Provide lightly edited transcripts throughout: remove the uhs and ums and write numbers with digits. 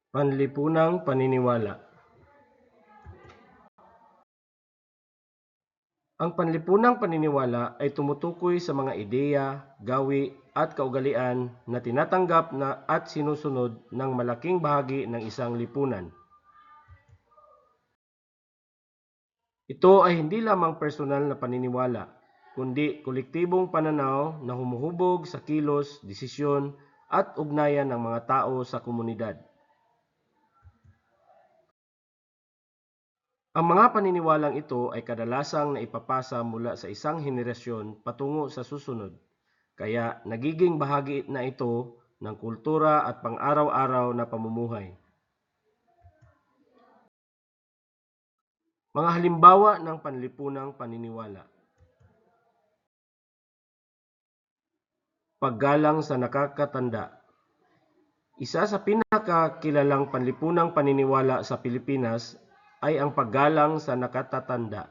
Panlipunang paniniwala. Ang panlipunang paniniwala ay tumutukoy sa mga ideya, gawi at kaugalian na tinatanggap na at sinusunod ng malaking bahagi ng isang lipunan. Ito ay hindi lamang personal na paniniwala, kundi kolektibong pananaw na humuhubog sa kilos, desisyon at ugnayan ng mga tao sa komunidad. Ang mga paniniwalang ito ay kadalasang naipapasa mula sa isang henerasyon patungo sa susunod, kaya nagiging bahagi na ito ng kultura at pang-araw-araw na pamumuhay. Mga halimbawa ng panlipunang paniniwala. Paggalang sa nakakatanda. Isa sa pinakakilalang panlipunang paniniwala sa Pilipinas ay ang paggalang sa nakatatanda.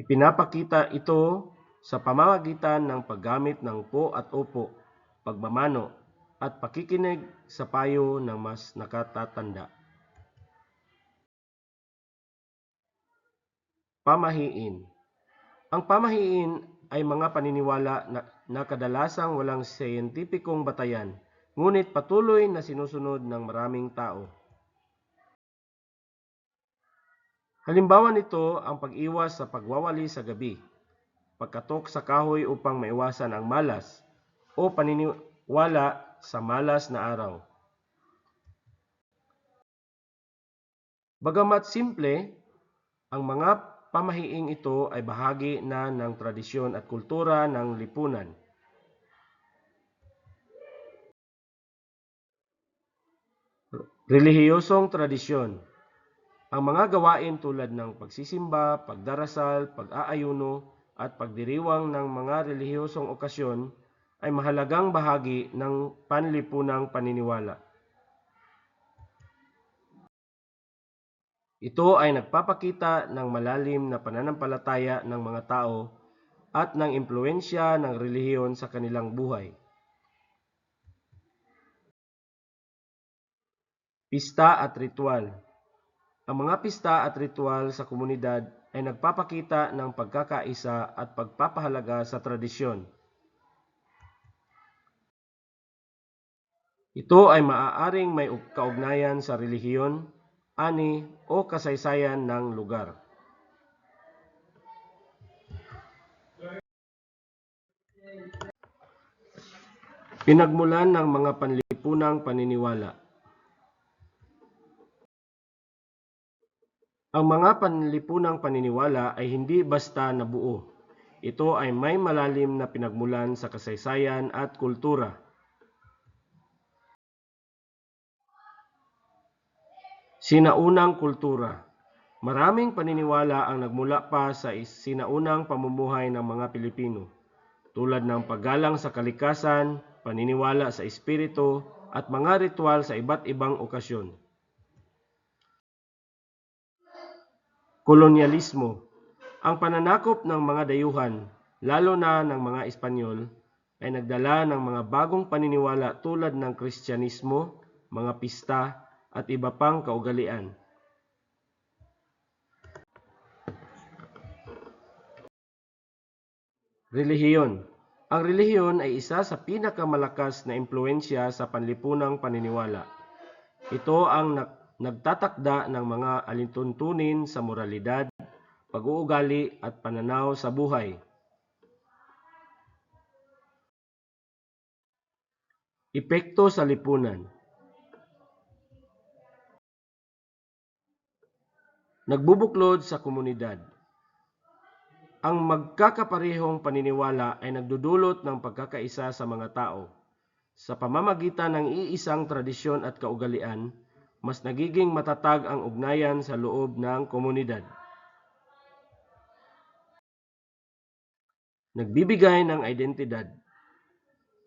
Ipinapakita ito sa pamamagitan ng paggamit ng po at opo, pagmamano, at pakikinig sa payo ng mas nakatatanda. Pamahiin. Ang pamahiin ay mga paniniwala na kadalasang walang siyentipikong batayan, ngunit patuloy na sinusunod ng maraming tao. Halimbawa nito ang pag-iwas sa pagwawali sa gabi, pagkatok sa kahoy upang maiwasan ang malas, o paniniwala sa malas na araw. Bagamat simple, ang mga pamahiing ito ay bahagi na ng tradisyon at kultura ng lipunan. Relihiyosong tradisyon. Ang mga gawain tulad ng pagsisimba, pagdarasal, pag-aayuno, at pagdiriwang ng mga relihiyosong okasyon ay mahalagang bahagi ng panlipunang paniniwala. Ito ay nagpapakita ng malalim na pananampalataya ng mga tao at ng impluensya ng relihiyon sa kanilang buhay. Pista at ritual. Ang mga pista at ritual sa komunidad ay nagpapakita ng pagkakaisa at pagpapahalaga sa tradisyon. Ito ay maaaring may kaugnayan sa relihiyon, ani o kasaysayan ng lugar. Pinagmulan ng mga panlipunang paniniwala. Ang mga panlipunang paniniwala ay hindi basta nabuo. Ito ay may malalim na pinagmulan sa kasaysayan at kultura. Sinaunang kultura. Maraming paniniwala ang nagmula pa sa sinaunang pamumuhay ng mga Pilipino, tulad ng paggalang sa kalikasan, paniniwala sa espiritu, at mga ritual sa iba't ibang okasyon. Kolonyalismo. Ang pananakop ng mga dayuhan, lalo na ng mga Espanyol, ay nagdala ng mga bagong paniniwala tulad ng Kristyanismo, mga pista, at iba pang kaugalian. Relihiyon. Ang relihiyon ay isa sa pinakamalakas na impluensya sa panlipunang paniniwala. Ito ang nagtatakda ng mga alintuntunin sa moralidad, pag-uugali at pananaw sa buhay. Epekto sa lipunan. Nagbubuklod sa komunidad. Ang magkakaparehong paniniwala ay nagdudulot ng pagkakaisa sa mga tao. Sa pamamagitan ng iisang tradisyon at kaugalian, mas nagiging matatag ang ugnayan sa loob ng komunidad. Nagbibigay ng identidad.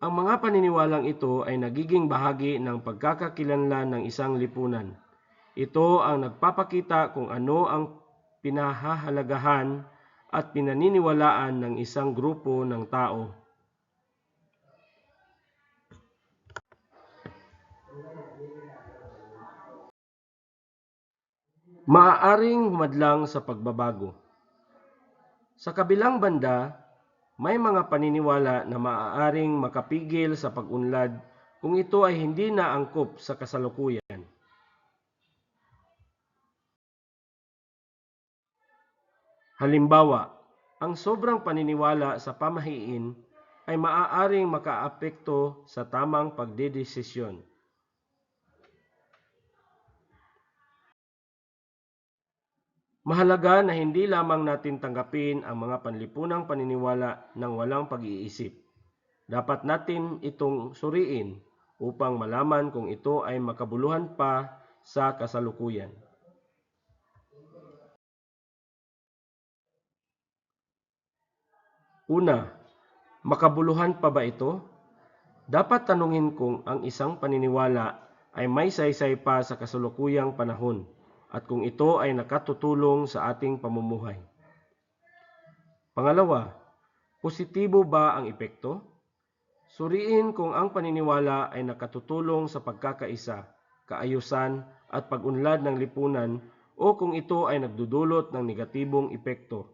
Ang mga paniniwalang ito ay nagiging bahagi ng pagkakakilanlan ng isang lipunan. Ito ang nagpapakita kung ano ang pinahahalagahan at pinaniniwalaan ng isang grupo ng tao. maaaring humadlang sa pagbabago. Sa kabilang banda, may mga paniniwala na maaaring makapigil sa pag-unlad kung ito ay hindi na angkop sa kasalukuyan. Halimbawa, ang sobrang paniniwala sa pamahiin ay maaaring makaapekto sa tamang pagdedesisyon. Mahalaga na hindi lamang natin tanggapin ang mga panlipunang paniniwala ng walang pag-iisip. Dapat natin itong suriin upang malaman kung ito ay makabuluhan pa sa kasalukuyan. Una, makabuluhan pa ba ito? Dapat tanungin kung ang isang paniniwala ay may saysay pa sa kasalukuyang panahon at kung ito ay nakatutulong sa ating pamumuhay. Pangalawa, positibo ba ang epekto? Suriin kung ang paniniwala ay nakatutulong sa pagkakaisa, kaayusan at pag-unlad ng lipunan o kung ito ay nagdudulot ng negatibong epekto.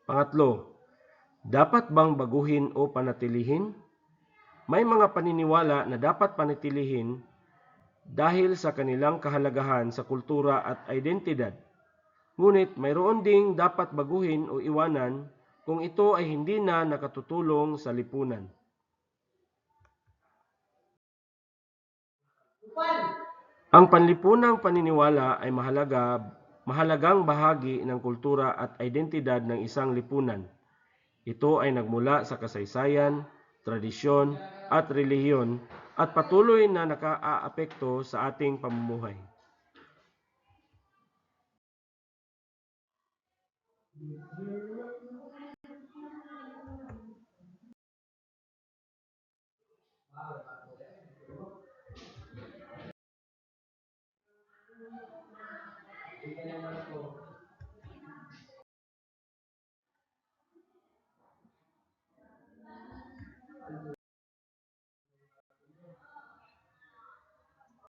Pangatlo, dapat bang baguhin o panatilihin? May mga paniniwala na dapat panatilihin dahil sa kanilang kahalagahan sa kultura at identidad. Ngunit mayroon ding dapat baguhin o iwanan kung ito ay hindi na nakatutulong sa lipunan. Ang panlipunang paniniwala ay mahalagang bahagi ng kultura at identidad ng isang lipunan. Ito ay nagmula sa kasaysayan, tradisyon at relihiyon at patuloy na nakaaapekto sa ating pamumuhay.